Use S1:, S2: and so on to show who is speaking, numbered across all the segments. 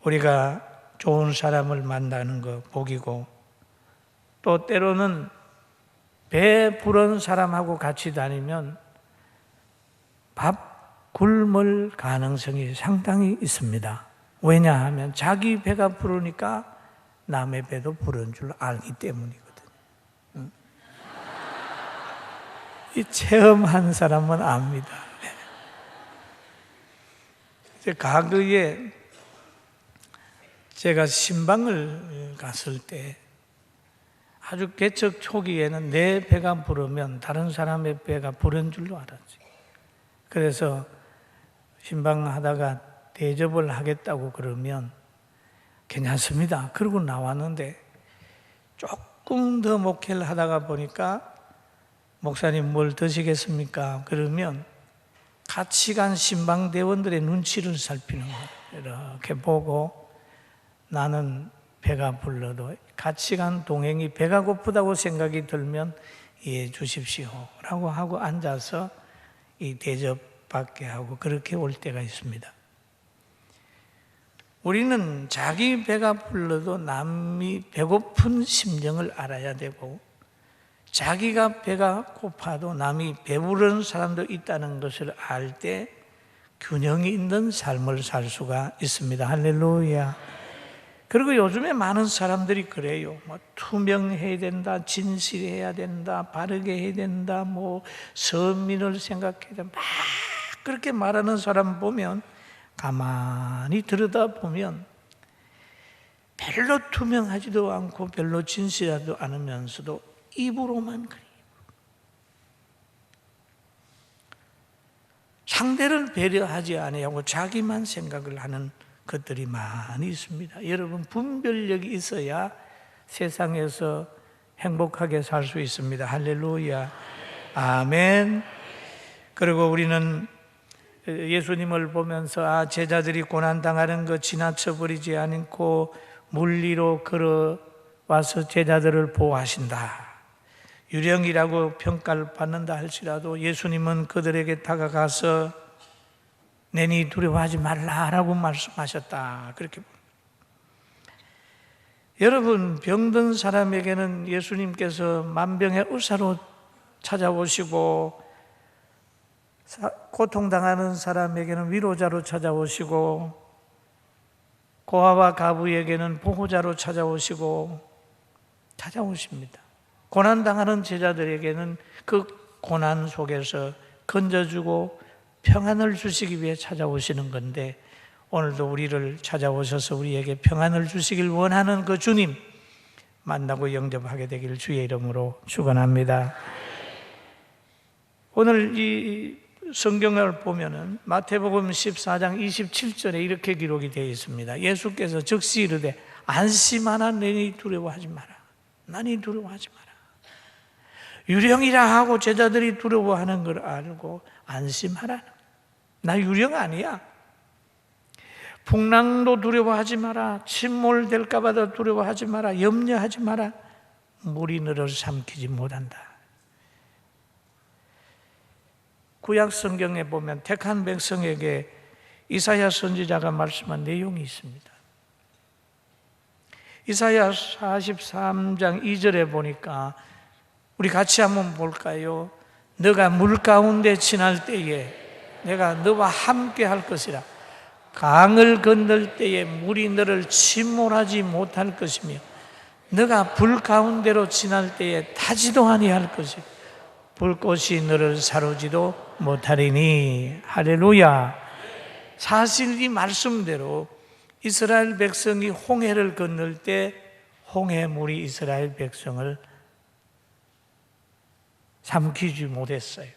S1: 우리가 좋은 사람을 만나는 거 복이고, 또 때로는 배 부른 사람하고 같이 다니면 밥 굶을 가능성이 상당히 있습니다. 왜냐하면 자기 배가 부르니까 남의 배도 부른 줄 알기 때문이거든요. 이 체험한 사람은 압니다. 이제 과거에 제가 신방을 갔을 때 아주 개척 초기에는 내 배가 부르면 다른 사람의 배가 부른 줄로 알았지. 그래서 신방하다가 대접을 하겠다고 그러면 괜찮습니다. 그러고 나왔는데 조금 더 목회를 하다가 보니까 목사님 뭘 드시겠습니까? 그러면 같이 간 신방대원들의 눈치를 살피는 거예요. 이렇게 보고 나는 배가 불러도 같이 간 동행이 배가 고프다고 생각이 들면 이해해 주십시오 라고 하고 앉아서 이 대접받게 하고 그렇게 올 때가 있습니다. 우리는 자기 배가 불러도 남이 배고픈 심정을 알아야 되고, 자기가 배가 고파도 남이 배부른 사람도 있다는 것을 알 때 균형이 있는 삶을 살 수가 있습니다. 할렐루야. 그리고 요즘에 많은 사람들이 그래요. 투명해야 된다, 진실해야 된다, 바르게 해야 된다, 서민을 생각해야 된다, 막 그렇게 말하는 사람 보면 가만히 들여다보면 별로 투명하지도 않고 별로 진실하지도 않으면서도 입으로만 그래요. 상대를 배려하지 아니하고 자기만 생각을 하는 것들이 많이 있습니다. 여러분, 분별력이 있어야 세상에서 행복하게 살 수 있습니다. 할렐루야. 아멘. 그리고 우리는 예수님을 보면서 제자들이 고난당하는 거 지나쳐버리지 않고 물리로 걸어와서 제자들을 보호하신다. 유령이라고 평가를 받는다 할지라도 예수님은 그들에게 다가가서 내니 두려워하지 말라라고 말씀하셨다. 그렇게 봅니다. 여러분, 병든 사람에게는 예수님께서 만병의 의사로 찾아오시고, 고통당하는 사람에게는 위로자로 찾아오시고, 고아와 가부에게는 보호자로 찾아오십니다. 고난당하는 제자들에게는 그 고난 속에서 건져주고 평안을 주시기 위해 찾아오시는 건데, 오늘도 우리를 찾아오셔서 우리에게 평안을 주시길 원하는 그 주님 만나고 영접하게 되길 주의 이름으로 축원합니다. 오늘 이 성경을 보면은 마태복음 14장 27절에 이렇게 기록이 되어 있습니다. 예수께서 즉시 이르되 안심하라, 너희 두려워하지 마라. 나니 두려워하지 마라. 유령이라 하고 제자들이 두려워하는 걸 알고 안심하라. 나 유령 아니야. 풍랑도 두려워하지 마라. 침몰될까 봐도 두려워하지 마라. 염려하지 마라. 물이 너를 삼키지 못한다. 구약 성경에 보면 택한 백성에게 이사야 선지자가 말씀한 내용이 있습니다. 이사야 43장 2절에 보니까 우리 같이 한번 볼까요? 너가 물 가운데 지날 때에 내가 너와 함께 할 것이라. 강을 건널 때에 물이 너를 침몰하지 못할 것이며 너가 불 가운데로 지날 때에 타지도 아니할 것이라. 불꽃이 너를 사르지도 못하리니. 할렐루야. 사실 이 말씀대로 이스라엘 백성이 홍해를 건널 때 홍해물이 이스라엘 백성을 삼키지 못했어요.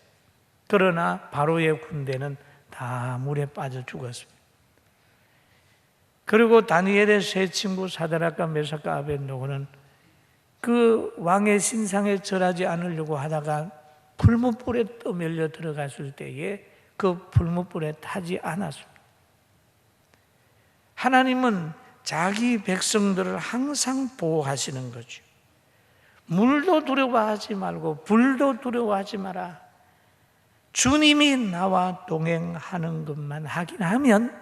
S1: 그러나 바로의 군대는 다 물에 빠져 죽었습니다. 그리고 다니엘의 세 친구 사드락과 메삭과 아벳노고는 그 왕의 신상에 절하지 않으려고 하다가 불못불에 떠밀려 들어갔을 때에 그 불못불에 타지 않았습니다. 하나님은 자기 백성들을 항상 보호하시는 거죠. 물도 두려워하지 말고 불도 두려워하지 마라. 주님이 나와 동행하는 것만 하긴 하면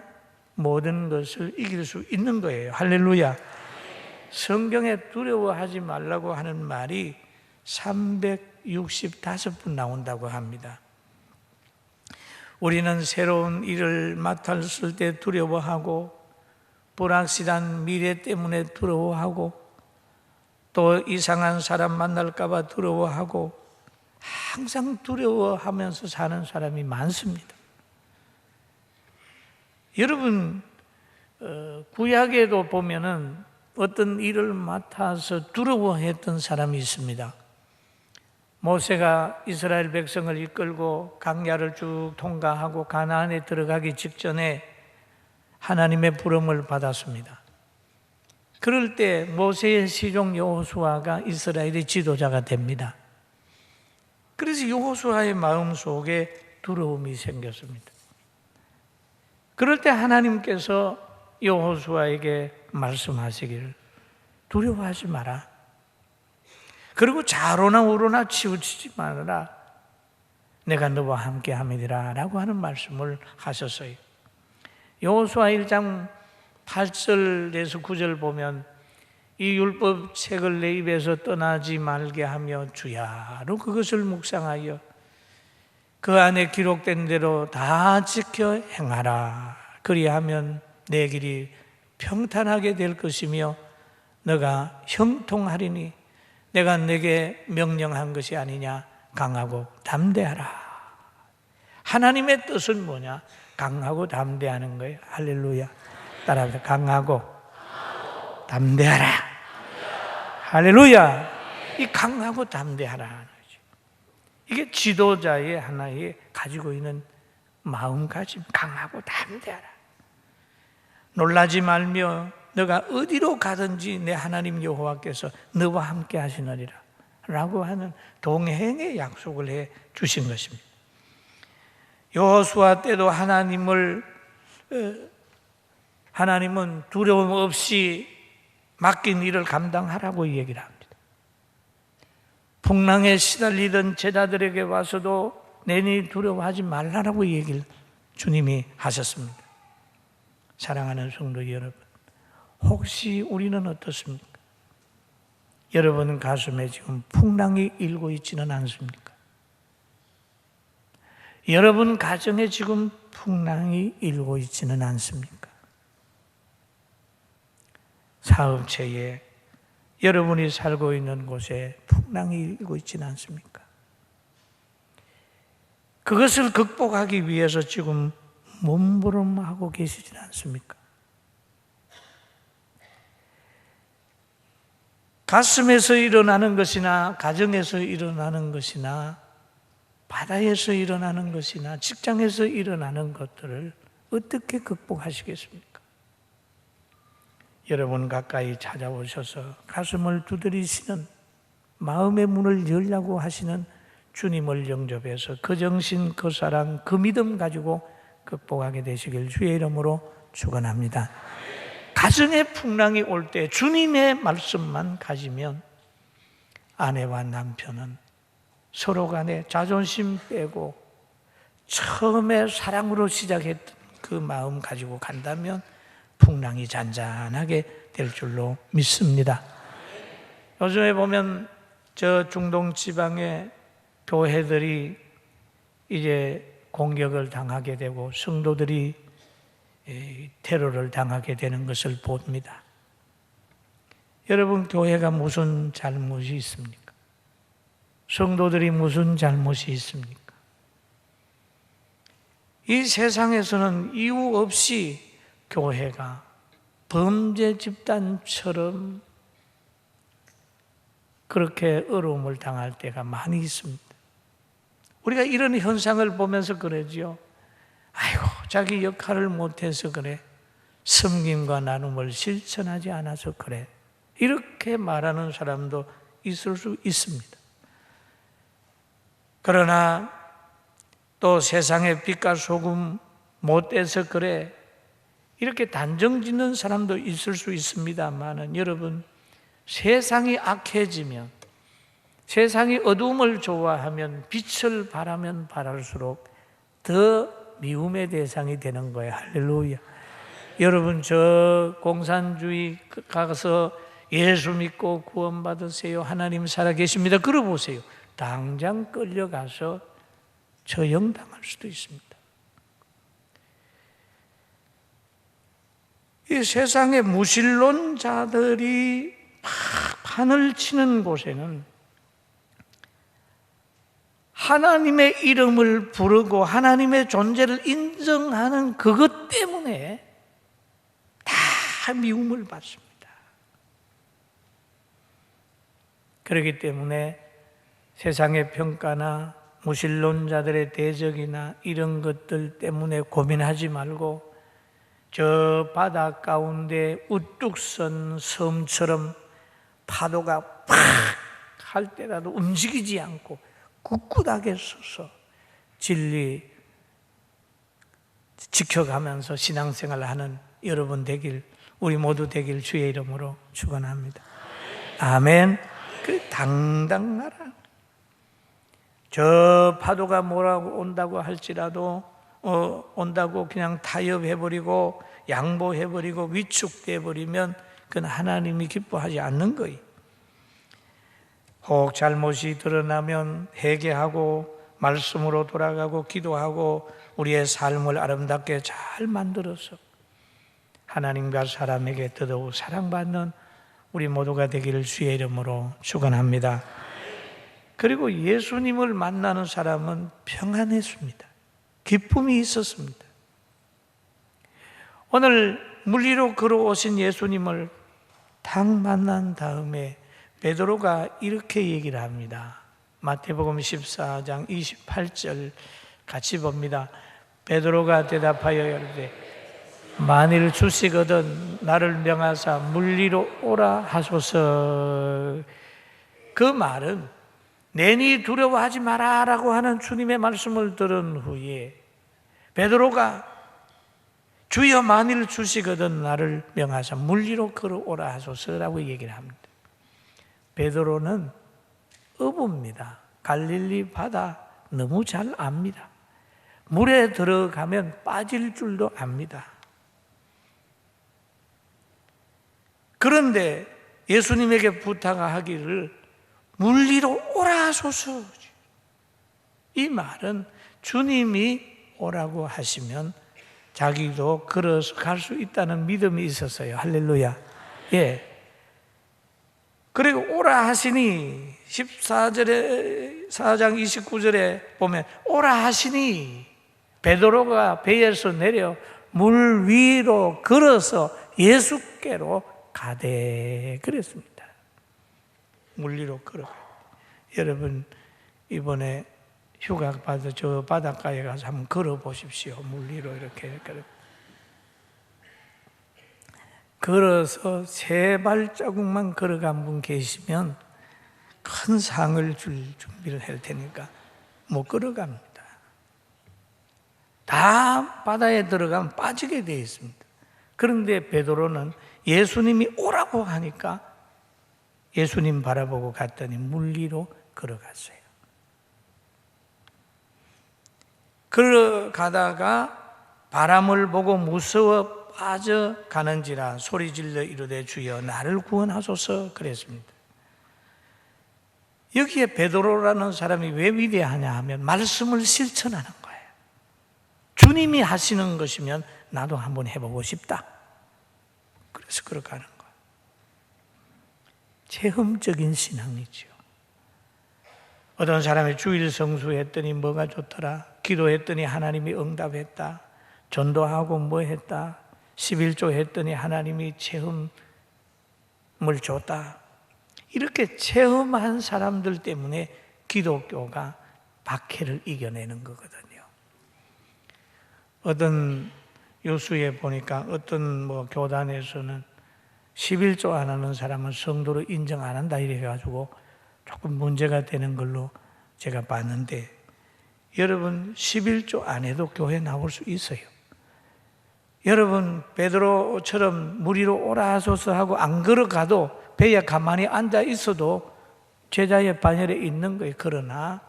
S1: 모든 것을 이길 수 있는 거예요. 할렐루야. 성경에 두려워하지 말라고 하는 말이 365번 나온다고 합니다. 우리는 새로운 일을 맡았을 때 두려워하고, 불확실한 미래 때문에 두려워하고, 또 이상한 사람 만날까 봐 두려워하고, 항상 두려워하면서 사는 사람이 많습니다. 여러분, 구약에도 보면은 어떤 일을 맡아서 두려워했던 사람이 있습니다. 모세가 이스라엘 백성을 이끌고 광야를 쭉 통과하고 가나안에 들어가기 직전에 하나님의 부름을 받았습니다. 그럴 때 모세의 시종 여호수아가 이스라엘의 지도자가 됩니다. 그래서 여호수아의 마음속에 두려움이 생겼습니다. 그럴 때 하나님께서 여호수아에게 말씀하시기를 두려워하지 마라. 그리고 좌로나 우로나 치우치지 말아라. 내가 너와 함께 함이니라 라고 하는 말씀을 하셨어요. 여호수아 1장 8절에서 9절 보면 이 율법 책을 내 입에서 떠나지 말게 하며 주야로 그것을 묵상하여 그 안에 기록된 대로 다 지켜 행하라. 그리하면 내 길이 평탄하게 될 것이며 너가 형통하리니 내가 내게 명령한 것이 아니냐. 강하고 담대하라. 하나님의 뜻은 뭐냐? 강하고 담대하는 거예요. 할렐루야. 따라합시다. 강하고 담대하라. 할렐루야. 이 강하고 담대하라. 이게 지도자의 하나의 가지고 있는 마음가짐. 강하고 담대하라. 놀라지 말며 너가 어디로 가든지 내 하나님 여호와께서 너와 함께 하시느니라 라고 하는 동행의 약속을 해 주신 것입니다. 여호수아 때도 하나님은 두려움 없이 맡긴 일을 감당하라고 얘기를 합니다. 풍랑에 시달리던 제자들에게 와서도 내니 두려워하지 말라라고 얘기를 주님이 하셨습니다. 사랑하는 성도 여러분, 혹시 우리는 어떻습니까? 여러분 가슴에 지금 풍랑이 일고 있지는 않습니까? 여러분 가정에 지금 풍랑이 일고 있지는 않습니까? 사업체에 여러분이 살고 있는 곳에 풍랑이 일고 있지는 않습니까? 그것을 극복하기 위해서 지금 몸부림하고 계시지는 않습니까? 가슴에서 일어나는 것이나 가정에서 일어나는 것이나 바다에서 일어나는 것이나 직장에서 일어나는 것들을 어떻게 극복하시겠습니까? 여러분 가까이 찾아오셔서 가슴을 두드리시는 마음의 문을 열려고 하시는 주님을 영접해서 그 정신, 그 사랑, 그 믿음 가지고 극복하게 되시길 주의 이름으로 축원합니다. 가정에 풍랑이 올 때 주님의 말씀만 가지면 아내와 남편은 서로 간에 자존심 빼고 처음에 사랑으로 시작했던 그 마음 가지고 간다면 풍랑이 잔잔하게 될 줄로 믿습니다. 요즘에 보면 저 중동 지방의 교회들이 이제 공격을 당하게 되고 성도들이 테러를 당하게 되는 것을 봅니다. 여러분, 교회가 무슨 잘못이 있습니까? 성도들이 무슨 잘못이 있습니까? 이 세상에서는 이유 없이 교회가 범죄 집단처럼 그렇게 어려움을 당할 때가 많이 있습니다. 우리가 이런 현상을 보면서 그러지요. 아이고, 자기 역할을 못해서 그래. 섬김과 나눔을 실천하지 않아서 그래. 이렇게 말하는 사람도 있을 수 있습니다. 그러나 또 세상의 빛과 소금 못 돼서 그래. 이렇게 단정 짓는 사람도 있을 수 있습니다만 여러분, 세상이 악해지면, 세상이 어두움을 좋아하면, 빛을 바라면 바랄수록 더 미움의 대상이 되는 거예요. 할렐루야. 여러분 저 공산주의 가서 예수 믿고 구원받으세요. 하나님 살아계십니다. 그러보세요. 당장 끌려가서 처형당할 수도 있습니다. 이 세상의 무신론자들이 판을 치는 곳에는 하나님의 이름을 부르고 하나님의 존재를 인정하는 그것 때문에 다 미움을 받습니다. 그렇기 때문에 세상의 평가나 무신론자들의 대적이나 이런 것들 때문에 고민하지 말고 저 바다 가운데 우뚝 선 섬처럼 파도가 팍 할 때라도 움직이지 않고 꿋꿋하게 서서 진리 지켜가면서 신앙생활을 하는 여러분 되길, 우리 모두 되길 주의 이름으로 축원합니다. 아멘. 그 당당하라. 저 파도가 뭐라고 온다고 할지라도 온다고 그냥 타협해버리고 양보해버리고 위축돼버리면 그건 하나님이 기뻐하지 않는 거예요. 혹 잘못이 드러나면 회개하고 말씀으로 돌아가고 기도하고 우리의 삶을 아름답게 잘 만들어서 하나님과 사람에게 더더욱 사랑받는 우리 모두가 되기를 주의 이름으로 축원합니다. 그리고 예수님을 만나는 사람은 평안했습니다. 기쁨이 있었습니다. 오늘 물리로 걸어오신 예수님을 딱 만난 다음에 베드로가 이렇게 얘기를 합니다. 마태복음 14장 28절 같이 봅니다. 베드로가 대답하여 이르되 만일 주시거든 나를 명하사 물리로 오라 하소서. 그 말은 내니 두려워하지 마라 라고 하는 주님의 말씀을 들은 후에 베드로가 주여 만일 주시거든 나를 명하사 물리로 걸어오라 하소서라고 얘기를 합니다. 베드로는 어부입니다. 갈릴리 바다 너무 잘 압니다. 물에 들어가면 빠질 줄도 압니다. 그런데 예수님에게 부탁하기를 물리로 오라 하소서. 이 말은 주님이 오라고 하시면 자기도 걸어서 갈 수 있다는 믿음이 있었어요. 할렐루야. 예. 그리고 오라 하시니 14절에 4장 29절에 보면 오라 하시니 베드로가 배에서 내려 물 위로 걸어서 예수께로 가되 그랬습니다. 물 위로 걸어가요. 여러분 이번에 휴가 받아 저 바닷가에 가서 한번 걸어 보십시오. 물 위로 이렇게 걸어서 세 발자국만 걸어간 분 계시면 큰 상을 줄 준비를 할 테니까 못 걸어갑니다. 다 바다에 들어가면 빠지게 되어 있습니다. 그런데 베드로는 예수님이 오라고 하니까 예수님 바라보고 갔더니 물 위로 걸어갔어요. 걸어가다가 바람을 보고 무서워 빠져가는지라 소리질러 이르되 주여 나를 구원하소서 그랬습니다. 여기에 베드로라는 사람이 왜 위대하냐 하면 말씀을 실천하는 거예요. 주님이 하시는 것이면 나도 한번 해보고 싶다. 그래서 걸어가는 거예요. 체험적인 신앙이죠. 어떤 사람이 주일 성수했더니 뭐가 좋더라, 기도했더니 하나님이 응답했다, 전도하고 뭐 했다, 11조 했더니 하나님이 체험을 줬다. 이렇게 체험한 사람들 때문에 기독교가 박해를 이겨내는 거거든요. 어떤 요수에 보니까 어떤 뭐 교단에서는 11조 안 하는 사람은 성도로 인정 안 한다 이래가지고 조금 문제가 되는 걸로 제가 봤는데, 여러분 11조 안 해도 교회 나올 수 있어요. 여러분 베드로처럼 물 위로 오라 하소서 하고 안 걸어가도 배에 가만히 앉아 있어도 제자의 반열에 있는 거예요. 그러나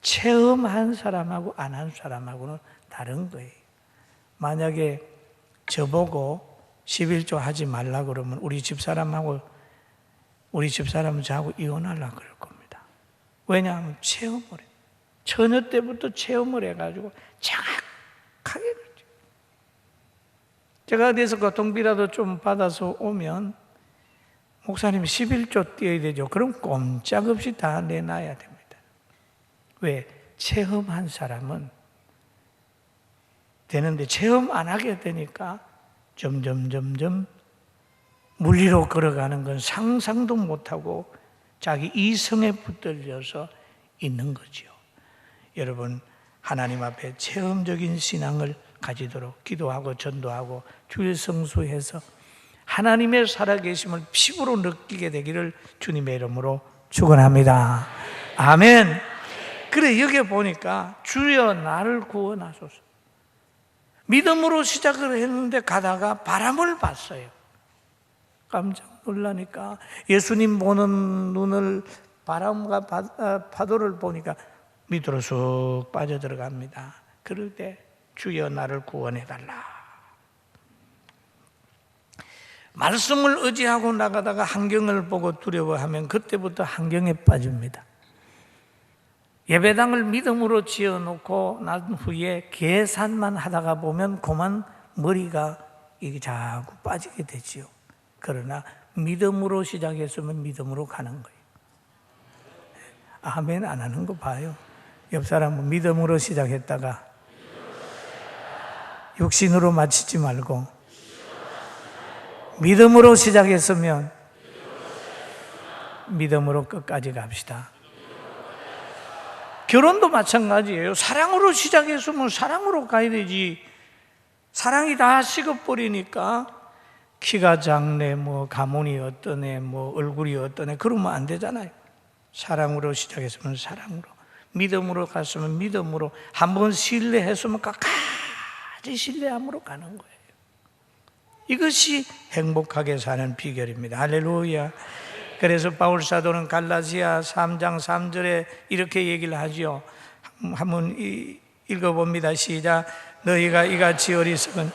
S1: 체험한 사람하고 안 한 사람하고는 다른 거예요. 만약에 저보고 11조 하지 말라 그러면 우리 집사람은 저하고 이혼하려고 그럴 겁니다. 왜냐하면 체험을 해. 처녀 때부터 체험을 해가지고 정확하게 그렇죠. 제가 어디서 교통비라도 좀 받아서 오면 목사님 11조 띄어야 되죠. 그럼 꼼짝없이 다 내놔야 됩니다. 왜? 체험한 사람은 되는데 체험 안 하게 되니까 점점 물리로 걸어가는 건 상상도 못하고 자기 이성에 붙들려서 있는 거죠. 여러분, 하나님 앞에 체험적인 신앙을 가지도록 기도하고 전도하고 주일 성수해서 하나님의 살아계심을 피부로 느끼게 되기를 주님의 이름으로 축원합니다. 아멘. 그래, 여기 보니까 주여 나를 구원하소서. 믿음으로 시작을 했는데 가다가 바람을 봤어요. 깜짝 놀라니까 예수님 보는 눈을 바람과 파도를 보니까 밑으로 쑥 빠져들어갑니다. 그럴 때 주여 나를 구원해달라. 말씀을 의지하고 나가다가 환경을 보고 두려워하면 그때부터 환경에 빠집니다. 예배당을 믿음으로 지어놓고 난 후에 계산만 하다가 보면 그만 머리가 이게 자꾸 빠지게 되지요. 그러나 믿음으로 시작했으면 믿음으로 가는 거예요. 아멘 안 하는 거 봐요. 옆 사람은 믿음으로 시작했다가 육신으로 마치지 말고 믿음으로 시작했으면 믿음으로 끝까지 갑시다. 결혼도 마찬가지예요. 사랑으로 시작했으면 사랑으로 가야 되지. 사랑이 다 식어버리니까 키가 작네, 가문이 어떠네, 얼굴이 어떠네 그러면 안 되잖아요. 사랑으로 시작했으면 사랑으로, 믿음으로 갔으면 믿음으로, 한번 신뢰했으면 끝까지 신뢰함으로 가는 거예요. 이것이 행복하게 사는 비결입니다. 할렐루야. 그래서 바울 사도는 갈라디아 3장 3절에 이렇게 얘기를 하죠. 한번 읽어봅니다. 시작. 너희가 이같이 어리석은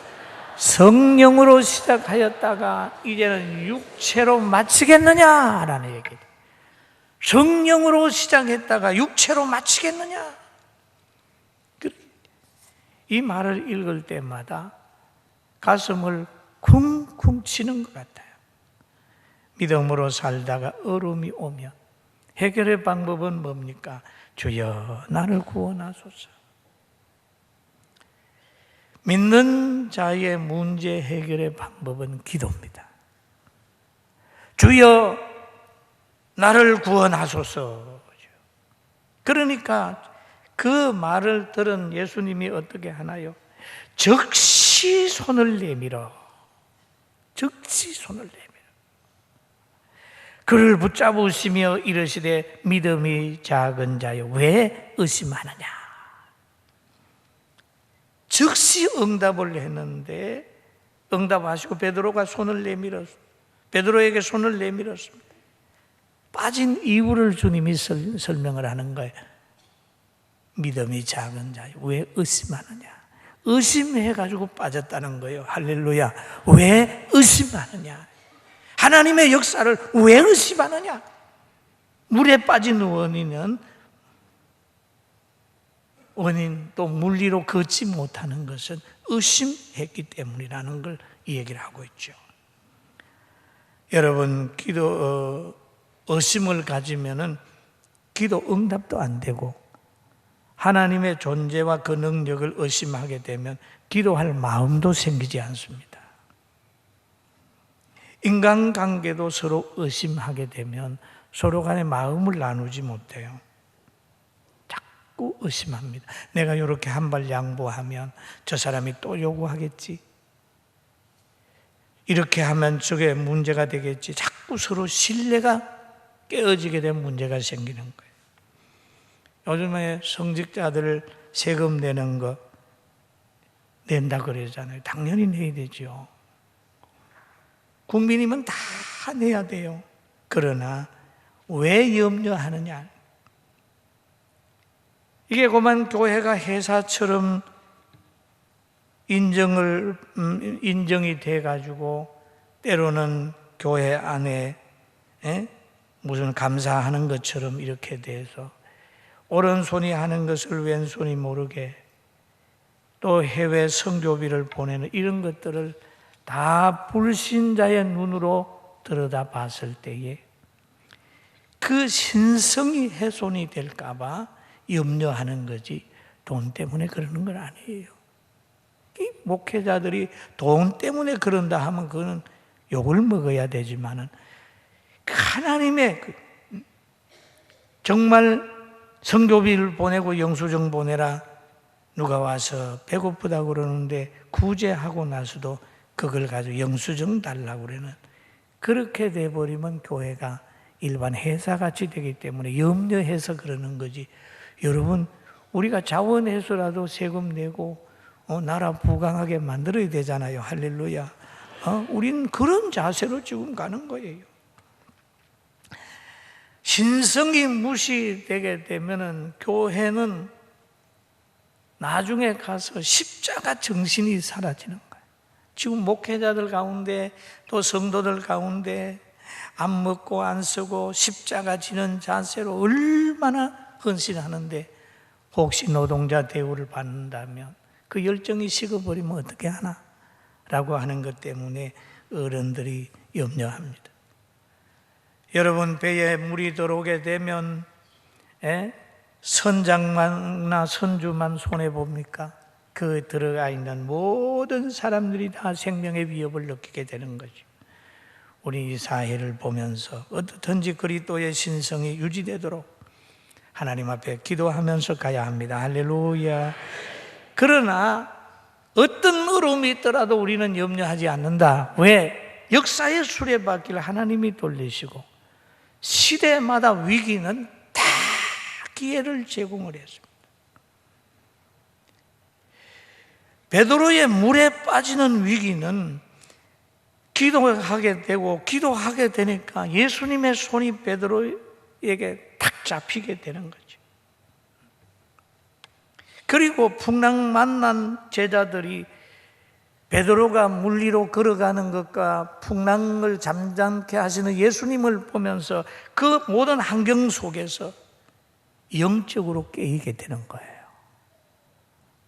S1: 성령으로 시작하였다가 이제는 육체로 마치겠느냐라는 얘기예요. 성령으로 시작했다가 육체로 마치겠느냐. 이 말을 읽을 때마다 가슴을 쿵쿵 치는 것 같아요. 믿음으로 살다가 어려움이 오면 해결의 방법은 뭡니까? 주여 나를 구원하소서. 믿는 자의 문제 해결의 방법은 기도입니다. 주여 나를 구원하소서. 그러니까 그 말을 들은 예수님이 어떻게 하나요? 즉시 손을 내밀어. 즉시 손을 내밀어. 그를 붙잡으시며 이르시되 믿음이 작은 자여 왜 의심하느냐. 즉시 응답을 했는데 응답하시고 베드로가 손을 내밀었습니다. 베드로에게 손을 내밀었습니다. 빠진 이유를 주님이 설명을 하는 거예요. 믿음이 작은 자여 왜 의심하느냐. 의심해가지고 빠졌다는 거예요. 할렐루야. 왜 의심하느냐. 하나님의 역사를 왜 의심하느냐. 물에 빠진 원인 또 물리로 걷지 못하는 것은 의심했기 때문이라는 걸 이 얘기를 하고 있죠. 여러분 의심을 가지면은 기도 응답도 안 되고 하나님의 존재와 그 능력을 의심하게 되면 기도할 마음도 생기지 않습니다. 인간관계도 서로 의심하게 되면 서로 간에 마음을 나누지 못해요. 자꾸 의심합니다. 내가 이렇게 한 발 양보하면 저 사람이 또 요구하겠지. 이렇게 하면 저게 문제가 되겠지. 자꾸 서로 신뢰가 깨어지게 되면 문제가 생기는 거예요. 요즘에 성직자들 세금 내는 거 낸다 그러잖아요. 당연히 내야 되죠. 국민이면 다 내야 돼요. 그러나 왜 염려하느냐. 이게 그만 교회가 회사처럼 인정이 돼가지고 때로는 교회 안에 무슨 감사하는 것처럼 이렇게 돼서 오른손이 하는 것을 왼손이 모르게 또 해외 선교비를 보내는 이런 것들을 다 불신자의 눈으로 들여다봤을 때에 그 신성이 훼손이 될까 봐 염려하는 거지 돈 때문에 그러는 건 아니에요. 이 목회자들이 돈 때문에 그런다 하면 그거는 욕을 먹어야 되지만은 하나님의 정말 선교비를 보내고 영수증 보내라 누가 와서 배고프다고 그러는데 구제하고 나서도 그걸 가지고 영수증 달라고 그러는 그렇게 돼버리면 교회가 일반 회사같이 되기 때문에 염려해서 그러는 거지. 여러분 우리가 자원해서라도 세금 내고 나라 부강하게 만들어야 되잖아요. 할렐루야. 우리는 그런 자세로 지금 가는 거예요. 신성이 무시되게 되면은 교회는 나중에 가서 십자가 정신이 사라지는 거예요. 지금 목회자들 가운데 또 성도들 가운데 안 먹고 안 쓰고 십자가 지는 자세로 얼마나 헌신하는데 혹시 노동자 대우를 받는다면 그 열정이 식어버리면 어떻게 하나? 라고 하는 것 때문에 어른들이 염려합니다. 여러분 배에 물이 들어오게 되면 선장만이나 선주만 손해봅니까? 그 들어가 있는 모든 사람들이 다 생명의 위협을 느끼게 되는 거죠. 우리 이 사회를 보면서 어떻든지 그리스도의 신성이 유지되도록 하나님 앞에 기도하면서 가야 합니다. 할렐루야. 그러나 어떤 어려움이 있더라도 우리는 염려하지 않는다. 왜? 역사의 수레바퀴를 하나님이 돌리시고 시대마다 위기는 다 기회를 제공을 했습니다. 베드로의 물에 빠지는 위기는 기도하게 되고 기도하게 되니까 예수님의 손이 베드로에게 탁 잡히게 되는 거죠. 그리고 풍랑 만난 제자들이 베드로가 물 위로 걸어가는 것과 풍랑을 잠잠케 하시는 예수님을 보면서 그 모든 환경 속에서 영적으로 깨이게 되는 거예요.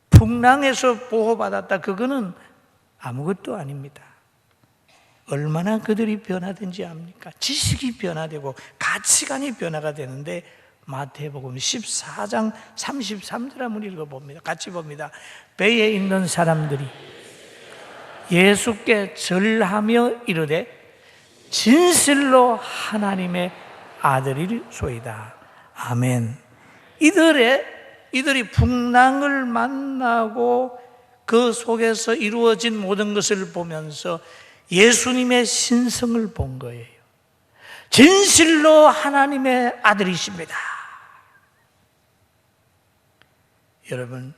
S1: 풍랑에서 보호받았다. 그거는 아무것도 아닙니다. 얼마나 그들이 변하든지 압니까? 지식이 변화되고 가치관이 변화가 되는데 마태복음 14장 33절 한번 읽어봅니다. 같이 봅니다. 배에 있는 사람들이 예수께 절하며 이르되 진실로 하나님의 아들이소이다. 아멘. 이들이 풍랑을 만나고 그 속에서 이루어진 모든 것을 보면서 예수님의 신성을 본 거예요. 진실로 하나님의 아들이십니다. 여러분,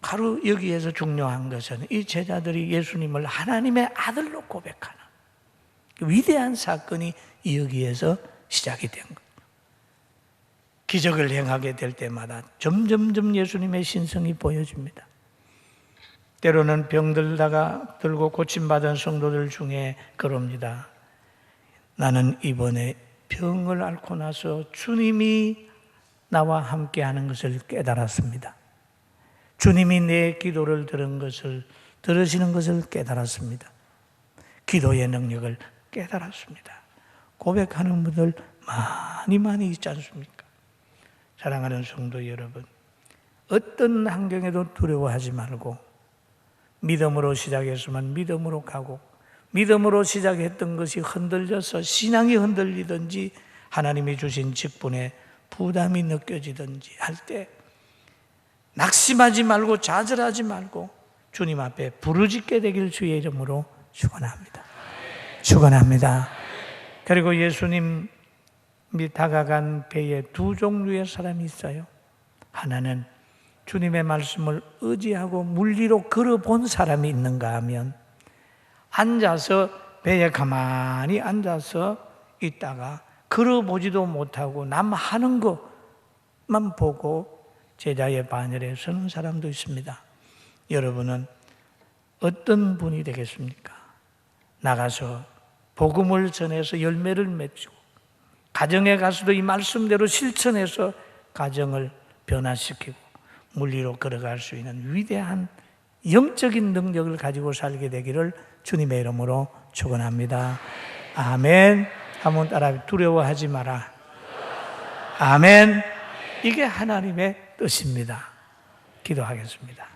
S1: 바로 여기에서 중요한 것은 이 제자들이 예수님을 하나님의 아들로 고백하는 위대한 사건이 여기에서 시작이 된 거예요. 기적을 행하게 될 때마다 점점점 예수님의 신성이 보여집니다. 때로는 병들다가 들고 고침받은 성도들 중에 그럽니다. 나는 이번에 병을 앓고 나서 주님이 나와 함께 하는 것을 깨달았습니다. 주님이 내 기도를 들으시는 것을 깨달았습니다. 기도의 능력을 깨달았습니다. 고백하는 분들 많이 있지 않습니까? 사랑하는 성도 여러분, 어떤 환경에도 두려워하지 말고 믿음으로 시작했으면 믿음으로 가고 믿음으로 시작했던 것이 흔들려서 신앙이 흔들리든지 하나님이 주신 직분에 부담이 느껴지든지 할 때 낙심하지 말고 좌절하지 말고 주님 앞에 부르짖게 되길 주의 이름으로 축원합니다. 축원합니다. 그리고 예수님이 다가간 배에 두 종류의 사람이 있어요. 하나는 주님의 말씀을 의지하고 물 위로 걸어본 사람이 있는가 하면 앉아서 배에 가만히 앉아서 있다가 걸어보지도 못하고 남 하는 것만 보고 제자의 반열에 서는 사람도 있습니다. 여러분은 어떤 분이 되겠습니까? 나가서 복음을 전해서 열매를 맺고 가정에 가서도 이 말씀대로 실천해서 가정을 변화시키고 물리로 걸어갈 수 있는 위대한 영적인 능력을 가지고 살게 되기를 주님의 이름으로 축원합니다. 아멘. 한번 따라 두려워하지 마라. 아멘. 이게 하나님의 뜻입니다. 기도하겠습니다.